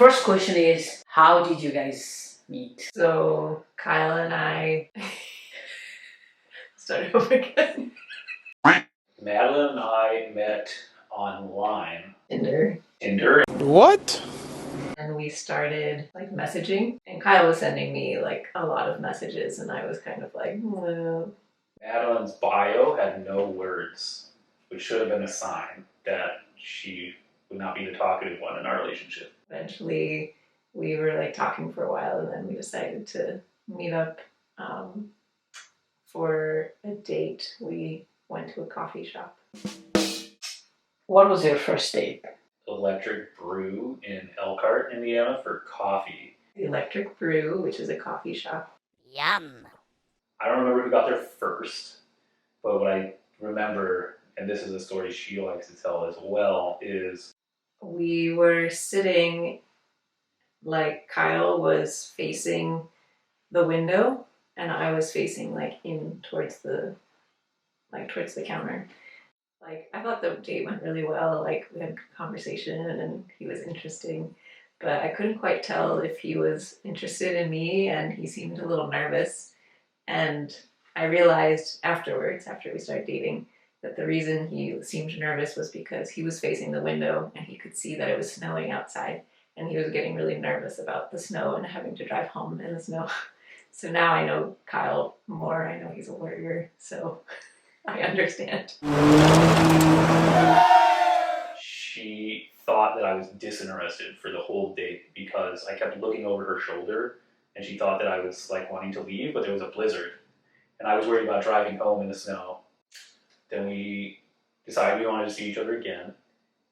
First question is, how did you guys meet? So Kyle and I start over again. Madeline and I met online. Tinder. What? And we started like messaging, and Kyle was sending me like a lot of messages, and I was kind of like, Madeline's bio had no words, which should have been a sign that she would not be the talkative one in our relationship. Eventually, we were like talking for a while, and then we decided to meet up for a date. We went to a coffee shop. What was your first date? Electric Brew in Elkhart, Indiana for coffee. The Electric Brew, which is a coffee shop. Yum. I don't remember who got there first, but what I remember, and this is a story she likes to tell as well, is we were sitting, like Kyle was facing the window and I was facing like in towards the counter. Like, I thought the date went really well. Like, we had a conversation and he was interesting, but I couldn't quite tell if he was interested in me, and he seemed a little nervous. And I realized afterwards, after we started dating, that the reason he seemed nervous was because he was facing the window and he could see that it was snowing outside, and he was getting really nervous about the snow and having to drive home in the snow. So now I know Kyle more. I know he's a warrior, so I understand. she thought that I was disinterested for the whole date because I kept looking over her shoulder, and she thought that I was like wanting to leave, but there was a blizzard and I was worried about driving home in the snow. Then we decided we wanted to see each other again,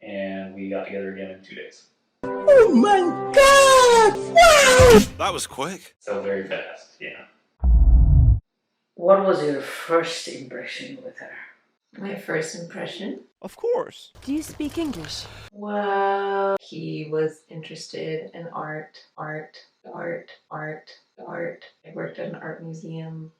and we got together again in 2 days. Oh my God! Wow! That was quick. So very fast, yeah. What was your first impression with her? My first impression? Of course. Do you speak English? Well, he was interested in art. I worked at an art museum.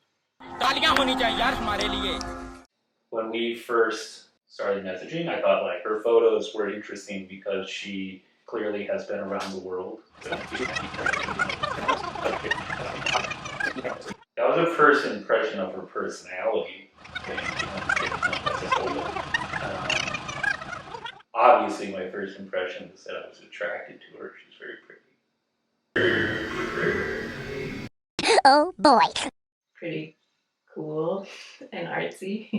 When we first started messaging, I thought like her photos were interesting because she clearly has been around the world. That was a first impression of her personality. Obviously, my first impression was that I was attracted to her. She's very pretty. Oh boy. Pretty cool and artsy.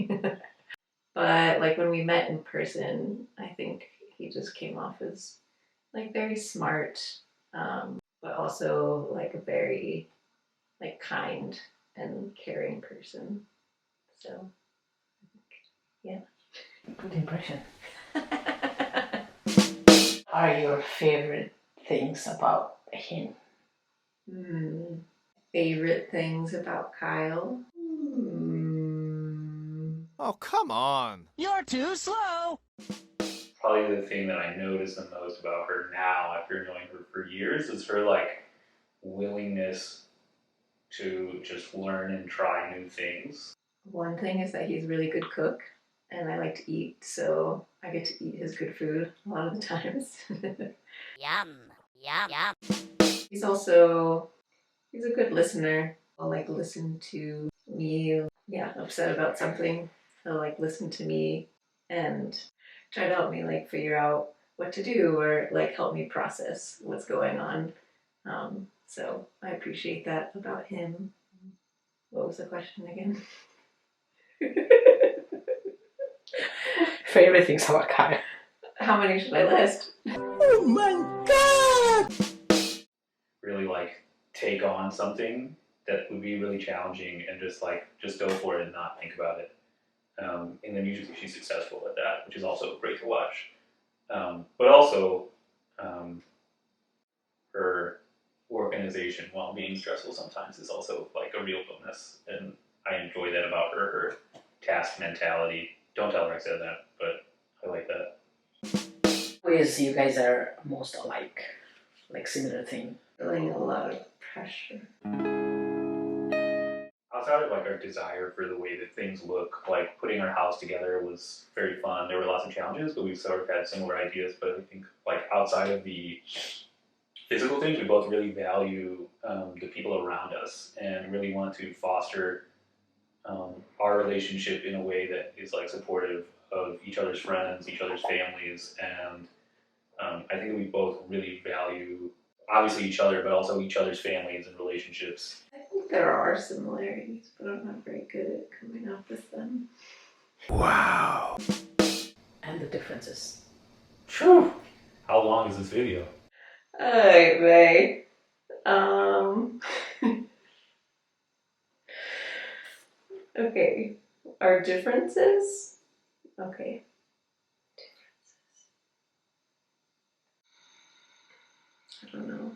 But like when we met in person, I think he just came off as like very smart, but also like a very like kind and caring person. So yeah. Good impression. Are your favorite things about him? Favorite things about Kyle? Oh, come on. You're too slow. Probably the thing that I notice the most about her now, after knowing her for years, is her like willingness to just learn and try new things. One thing is that he's a really good cook, and I like to eat, so I get to eat his good food a lot of the times. Yum. Yum. Yum. He's a good listener. He'll like listen to me, upset about something. He'll like listen to me and try to help me like figure out what to do, or like help me process what's going on. So I appreciate that about him. What was the question again? Favorite things about Kyle? How many should I list? Oh my God! Really like take on something that would be really challenging and just go for it and not think about it. And then usually she's successful at that, which is also great to watch. But also her organization, while being stressful sometimes, is also like a real bonus, and I enjoy that about her. Her task mentality. Don't tell her I said that, but I like that. Ways you guys are most alike, like similar thing. Feeling a lot of pressure. Outside of like our desire for the way that things look, like putting our house together was very fun. There were lots of challenges, but we sort of had similar ideas. But I think like outside of the physical things. We both really value the people around us and really want to foster our relationship in a way that is like supportive of each other's friends, each other's families, and I think we both really value obviously each other, but also each other's families and relationships. I think there are similarities, but I'm not very good at coming up with them. Wow. And the differences. Phew. How long is this video? Alright, Ray. Okay. Our differences? Okay. I don't know.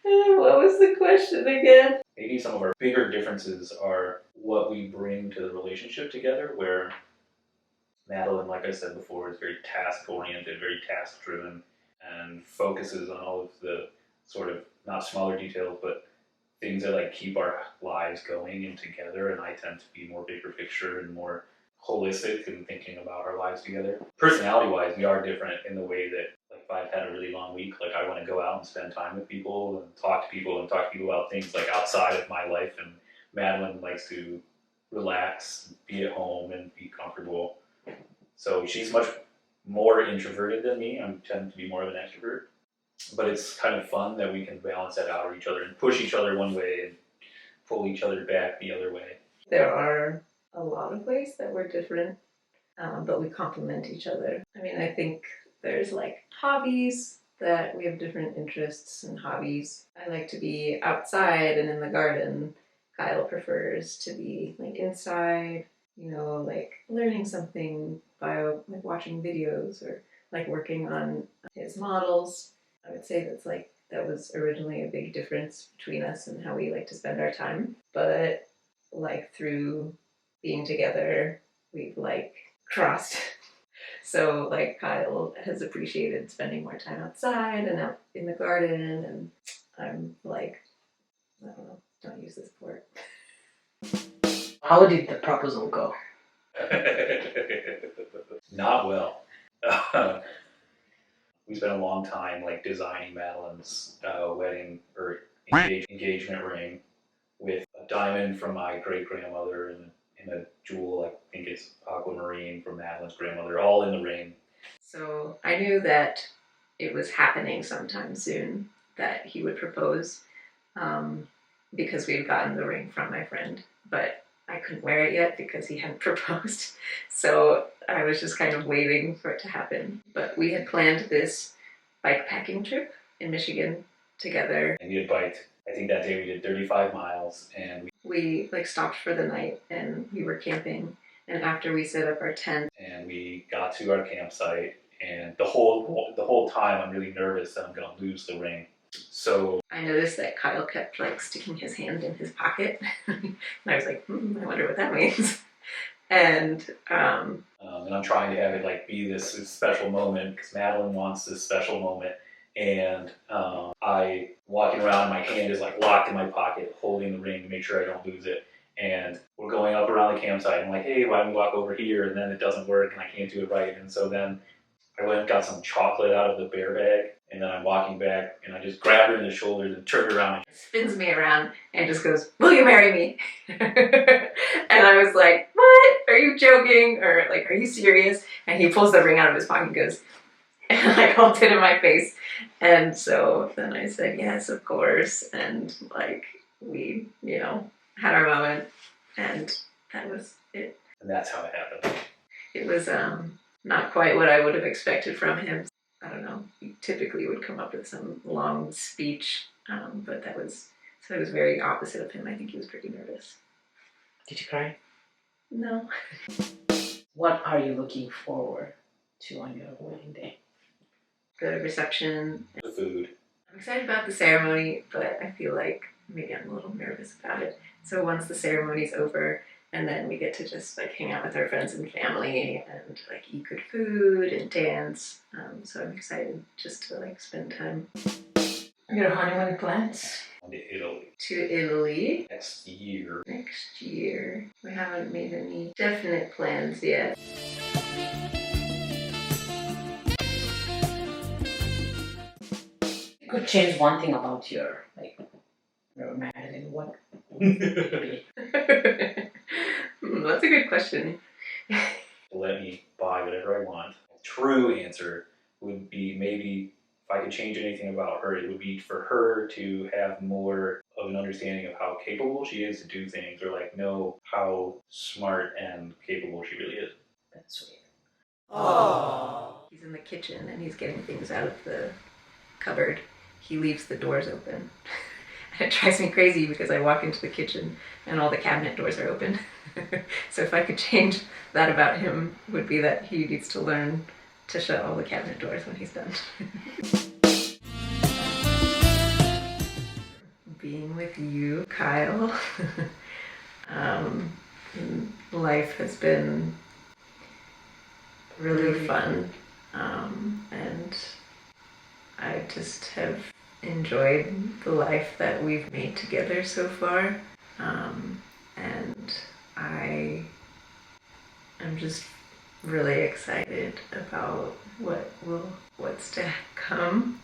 What was the question again? Maybe some of our bigger differences are what we bring to the relationship together, where Madeleine, like I said before, is very task-oriented, very task-driven, and focuses on all of the sort of, not smaller details, but things that like keep our lives going and together, and I tend to be more bigger picture and more holistic in thinking about our lives together. Personality-wise, we are different in the way that like if I've had a really long week, like I want to go out and spend time with people and talk to people about things like outside of my life, and Madeleine likes to relax, be at home, and be comfortable. So she's much more introverted than me. I tend to be more of an extrovert. But it's kind of fun that we can balance that out with each other and push each other one way and pull each other back the other way. There are a lot of ways that we're different, but we complement each other. I mean, I think there's like hobbies that we have different interests and hobbies. I like to be outside and in the garden. Kyle prefers to be like inside, you know, like learning something by like watching videos or like working on his models. I would say that was originally a big difference between us and how we like to spend our time. But like through being together, we've like crossed. So like Kyle has appreciated spending more time outside and out in the garden, and I'm like, I don't know, don't use this word. How did the proposal go? Not well. We spent a long time like designing Madeleine's wedding or engagement ring with a diamond from my great grandmother and a jewel, I think it's aquamarine from Madeleine's grandmother, all in the ring. So I knew that it was happening sometime soon that he would propose, because we had gotten the ring from my friend, but I couldn't wear it yet because he hadn't proposed. So I was just kind of waiting for it to happen. But we had planned this bike packing trip in Michigan together. And we had biked. I think that day we did 35 miles, and we like stopped for the night and we were camping. And after we set up our tent, and we got to our campsite, and the whole time I'm really nervous that I'm gonna lose the ring. So I noticed that Kyle kept like sticking his hand in his pocket, and I was like, I wonder what that means. And I'm trying to have it like be this special moment because Madeleine wants this special moment, and I walking around, my hand is like locked in my pocket, holding the ring to make sure I don't lose it. And we're going up around the campsite. I'm like, hey, why don't we walk over here? And then it doesn't work, and I can't do it right. And so then I went and got some chocolate out of the bear bag, and then I'm walking back, and I just grab her in the shoulders and turn her around. Spins me around and just goes, will you marry me? And I was like, what? Are you joking? Or like, are you serious? And he pulls the ring out of his pocket and goes, and like holds it in my face. And so then I said, yes, of course. And like, we, you know, had our moment, and that was it. And that's how it happened. It was not quite what I would have expected from him. I don't know, he typically would come up with some long speech, but it was very opposite of him. I think he was pretty nervous. Did you cry? No. What are you looking forward to on your wedding day? Good reception. The food. I'm excited about the ceremony, but I feel like maybe I'm a little nervous about it. So once the ceremony's over, and then we get to just like hang out with our friends and family and like eat good food and dance. So I'm excited just to like spend time. Your honeymoon plans? To Italy. To Italy Next year. next year. We haven't made any definite plans yet. could change one thing about your Madeline, what would it be? That's a good question. Let me buy whatever I want. True answer would be maybe if I could change anything about her, it would be for her to have more of an understanding of how capable she is to do things, or like know how smart and capable she really is. That's sweet. He's in the kitchen and he's getting things out of the cupboard. He leaves the doors open. And it drives me crazy because I walk into the kitchen and all the cabinet doors are open. So if I could change that about him, would be that he needs to learn to shut all the cabinet doors when he's done. Being with you, Kyle, life has been really fun, and I just have enjoyed the life that we've made together so far, and I am just really excited about what's to come.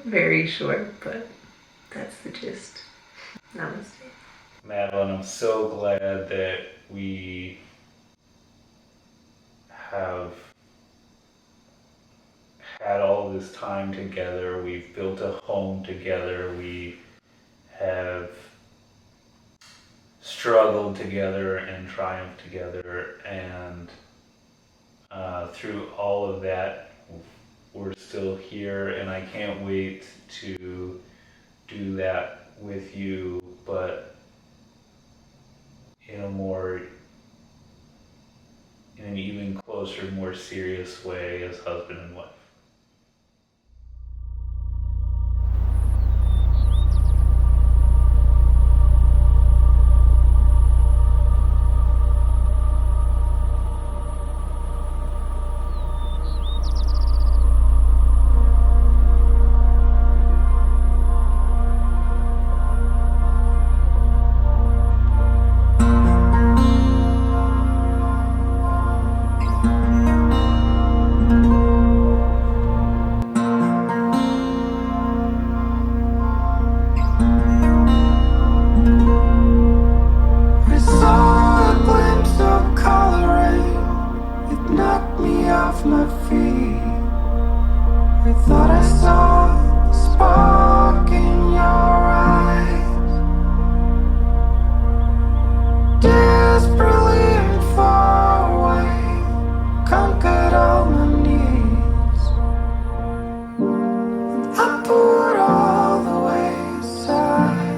Very short, but that's the gist. Namaste. Madeline, I'm so glad that we have had all this time together. We've built a home together. We have struggled together and triumphed together, and through all of that, we're still here, and I can't wait to do that with you, but in an even closer, more serious way as husband and wife. I saw a glimpse of coloring. It knocked me off my feet. I thought I saw a spark in your eyes. Desperately and far away, conquered all my needs. And I put all the way aside.